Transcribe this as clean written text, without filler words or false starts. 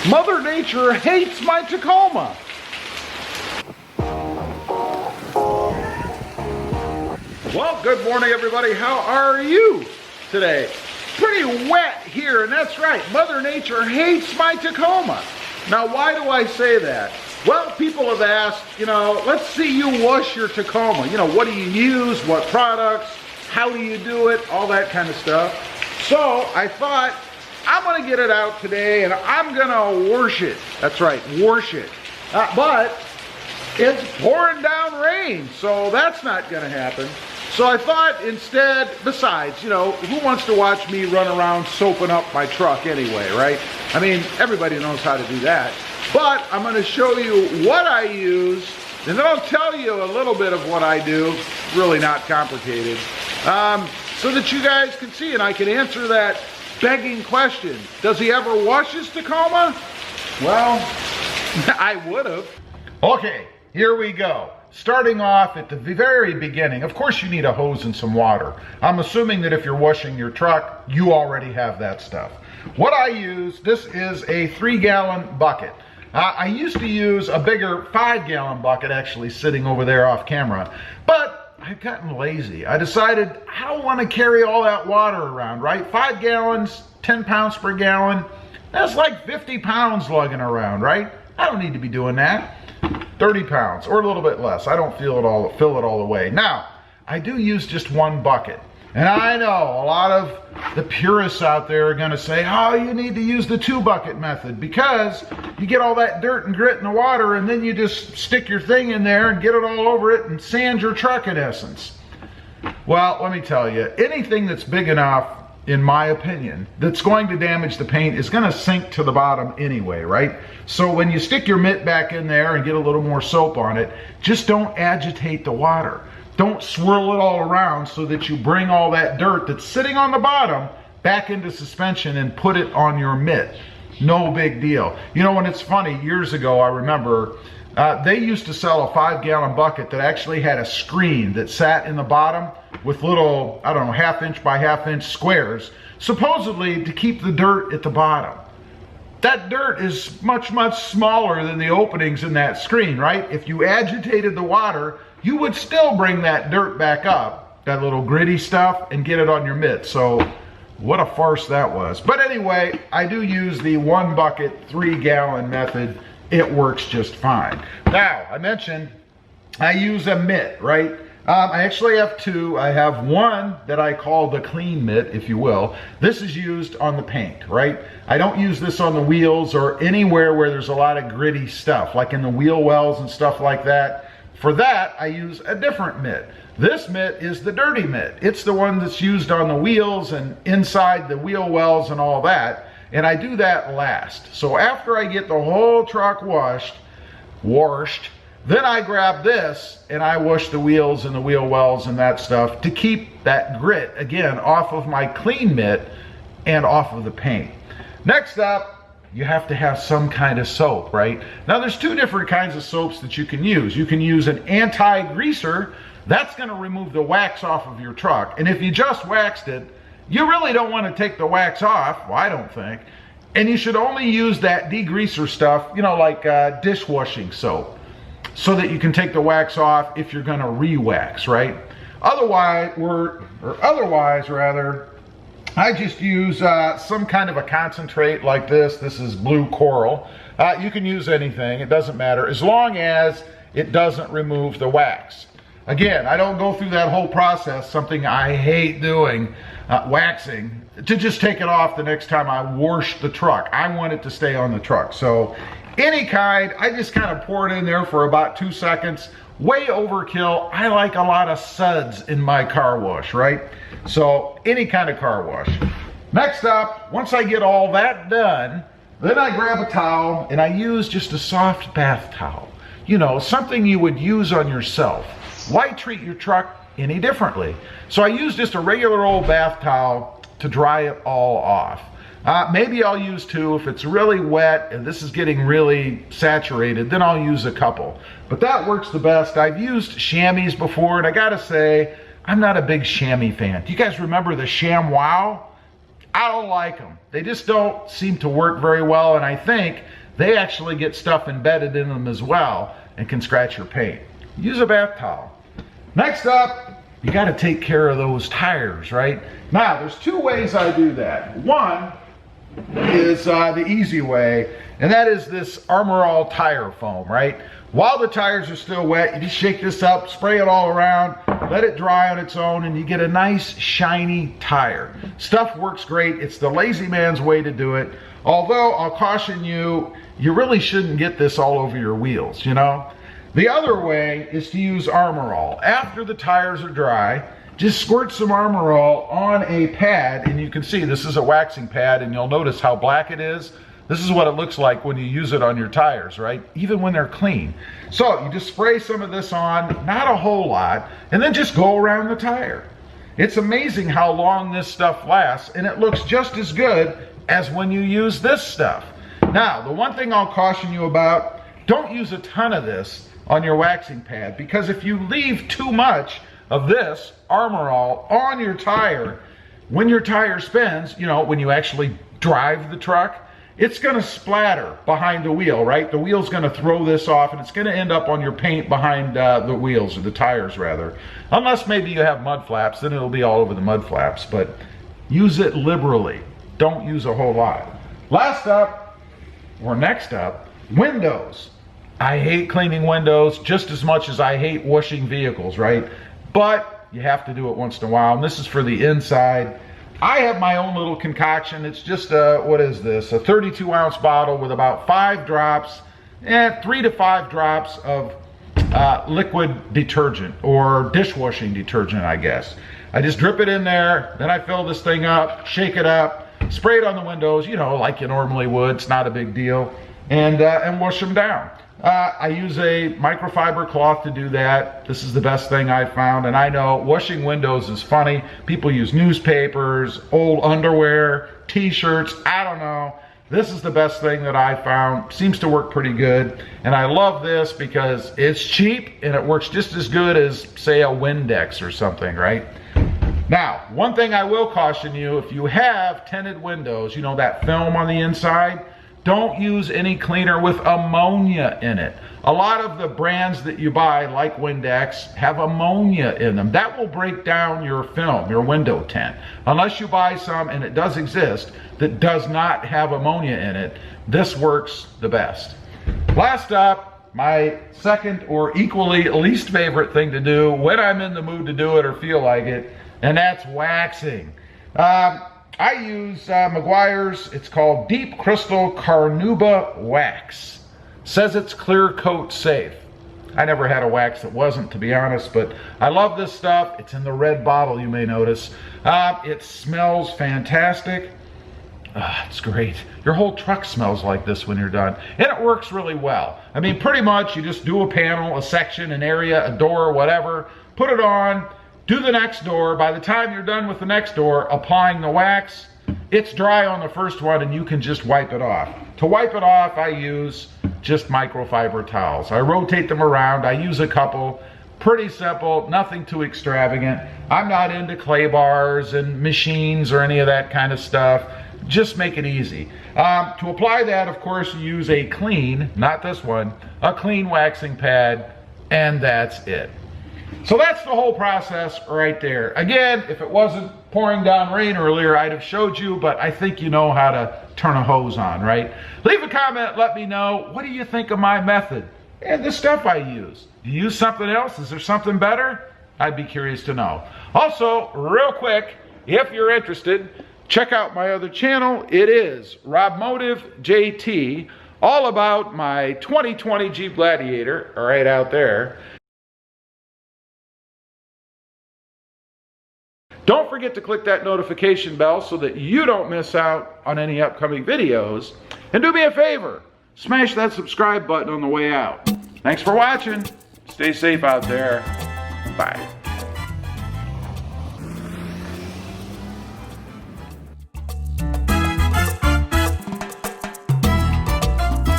Mother Nature hates my Tacoma. Well, good morning everybody. How are you today? Pretty wet here, and that's right. Mother Nature hates my Tacoma. Now, why do I say that? Well, people have asked, let's see you wash your Tacoma. What do you use? What products? How do you do it? All that kind of stuff. So I thought, I'm going to get it out today and I'm going to wash it. That's right, wash it. But it's pouring down rain, so that's not going to happen. So I thought instead, besides, who wants to watch me run around soaping up my truck anyway, right? I mean, everybody knows how to do that. But I'm going to show you what I use, and then I'll tell you a little bit of what I do. It's really not complicated. So that you guys can see and I can answer that begging question. Does he ever wash his Tacoma? Well, I would have. Okay, here we go. Starting off at the very beginning, of course you need a hose and some water. I'm assuming that if you're washing your truck, you already have that stuff. What I use, this is a 3-gallon bucket. I used to use a bigger 5-gallon bucket actually sitting over there off camera, but I've gotten lazy. I decided I don't want to carry all that water around, right? 5 gallons, 10 pounds per gallon, that's like 50 pounds lugging around, right? I don't need to be doing that. 30 pounds or a little bit less. I don't fill it all the way. Now, I do use just one bucket. And I know a lot of the purists out there are going to say, oh, you need to use the 2-bucket method because you get all that dirt and grit in the water and then you just stick your thing in there and get it all over it and sand your truck in essence. Well, let me tell you, anything that's big enough, in my opinion, that's going to damage the paint is going to sink to the bottom anyway, right? So when you stick your mitt back in there and get a little more soap on it, just don't agitate the water. Don't swirl it all around so that you bring all that dirt that's sitting on the bottom back into suspension and put it on your mitt. No big deal. When it's funny, years ago, I remember they used to sell a 5-gallon bucket that actually had a screen that sat in the bottom with little, I don't know, 1/2 inch by 1/2 inch squares, supposedly to keep the dirt at the bottom. That dirt is much, much smaller than the openings in that screen, right? If you agitated the water, you would still bring that dirt back up, that little gritty stuff, and get it on your mitt. So what a farce that was. But anyway, I do use the 1-bucket, 3-gallon method. It works just fine. Now, I mentioned I use a mitt, right? I actually have 2. I have one that I call the clean mitt, if you will. This is used on the paint, right? I don't use this on the wheels or anywhere where there's a lot of gritty stuff, like in the wheel wells and stuff like that. For that, I use a different mitt. This mitt is the dirty mitt. It's the one that's used on the wheels and inside the wheel wells and all that. And I do that last. So after I get the whole truck washed, then I grab this and I wash the wheels and the wheel wells and that stuff to keep that grit, again, off of my clean mitt and off of the paint. Next up, you have to have some kind of soap, right? Now there's 2 different kinds of soaps that you can use. You can use an anti-greaser. That's going to remove the wax off of your truck. And if you just waxed it, you really don't want to take the wax off. Well, I don't think. And you should only use that degreaser stuff, like dishwashing soap, so that you can take the wax off if you're going to re-wax, right? Otherwise, I just use some kind of a concentrate like this. This is blue coral. You can use anything. It doesn't matter as long as it doesn't remove the wax. Again, I don't go through that whole process, something I hate doing, waxing, to just take it off the next time I wash the truck. I want it to stay on the truck. So any kind, I just kind of pour it in there for about 2 seconds. Way overkill. I like a lot of suds in my car wash, right? So any kind of car wash. Next up, once I get all that done, then I grab a towel and I use just a soft bath towel. Something you would use on yourself. Why treat your truck any differently? So I use just a regular old bath towel to dry it all off. Maybe I'll use 2. If it's really wet and this is getting really saturated, then I'll use a couple. But that works the best. I've used chamois before, and I gotta say, I'm not a big chamois fan. Do you guys remember the ShamWow? I don't like them. They just don't seem to work very well, and I think they actually get stuff embedded in them as well and can scratch your paint. Use a bath towel. Next up, you got to take care of those tires, right? Now, there's two ways I do that. One is the easy way, and that is this Armor All tire foam, right? While the tires are still wet, you just shake this up, spray it all around, let it dry on its own, and you get a nice shiny tire. Stuff works great. It's the lazy man's way to do it. Although I'll caution you, you really shouldn't get this all over your wheels, you know? The other way is to use Armor All. After the tires are dry, just squirt some Armor All on a pad, and you can see this is a waxing pad, and you'll notice how black it is. This is what it looks like when you use it on your tires, right? Even when they're clean. So you just spray some of this on, not a whole lot, and then just go around the tire. It's amazing how long this stuff lasts, and it looks just as good as when you use this stuff. Now, the one thing I'll caution you about, don't use a ton of this on your waxing pad, because if you leave too much of this Armor All on your tire, when your tire spins, you know, when you actually drive the truck, it's gonna splatter behind the wheel, right? The wheel's gonna throw this off, and it's gonna end up on your paint behind the wheels, or the tires rather. Unless maybe you have mud flaps, then it'll be all over the mud flaps, but use it liberally. Don't use a whole lot. Last up, or next up, windows. I hate cleaning windows just as much as I hate washing vehicles, right? But you have to do it once in a while, and this is for the inside. I have my own little concoction. It's just what is this? A 32-ounce bottle with about 5 drops, 3 to 5 drops of liquid detergent, or dishwashing detergent, I guess. I just drip it in there, then I fill this thing up, shake it up, spray it on the windows, you know, like you normally would. It's not a big deal, and wash them down. I use a microfiber cloth to do that. This is the best thing I've found, and I know washing windows is funny. People use newspapers, old underwear, t-shirts, I don't know. This is the best thing that I found. Seems to work pretty good, and I love this because it's cheap and it works just as good as, say, a Windex or something, right? Now, one thing I will caution you, if you have tinted windows, you know, that film on the inside, don't use any cleaner with ammonia in it. A lot of the brands that you buy, like Windex, have ammonia in them. That will break down your film, your window tint. Unless you buy some, and it does exist, that does not have ammonia in it, this works the best. Last up, my second or equally least favorite thing to do when I'm in the mood to do it or feel like it, and that's waxing. I use Meguiar's, it's called Deep Crystal Carnauba Wax. Says it's clear coat safe. I never had a wax that wasn't, to be honest, but I love this stuff. It's in the red bottle, you may notice. It smells fantastic. It's great. Your whole truck smells like this when you're done. And it works really well. I mean, pretty much you just do a panel, a section, an area, a door, whatever, put it on, do the next door. By the time you're done with the next door, applying the wax, it's dry on the first one and you can just wipe it off. To wipe it off, I use just microfiber towels. I rotate them around. I use a couple. Pretty simple, nothing too extravagant. I'm not into clay bars and machines or any of that kind of stuff. Just make it easy. To apply that, of course, you use a clean, not this one, a clean waxing pad, and that's it. So that's the whole process right there. Again, if it wasn't pouring down rain earlier, I'd have showed you, but I think you know how to turn a hose on, right? Leave a comment, let me know, what do you think of my method and the stuff I use? Do you use something else? Is there something better? I'd be curious to know. Also, real quick, if you're interested, check out my other channel. It is RobMotive JT, all about my 2020 Jeep Gladiator, right out there. Don't forget to click that notification bell so that you don't miss out on any upcoming videos. And do me a favor, smash that subscribe button on the way out. Thanks for watching. Stay safe out there. Bye.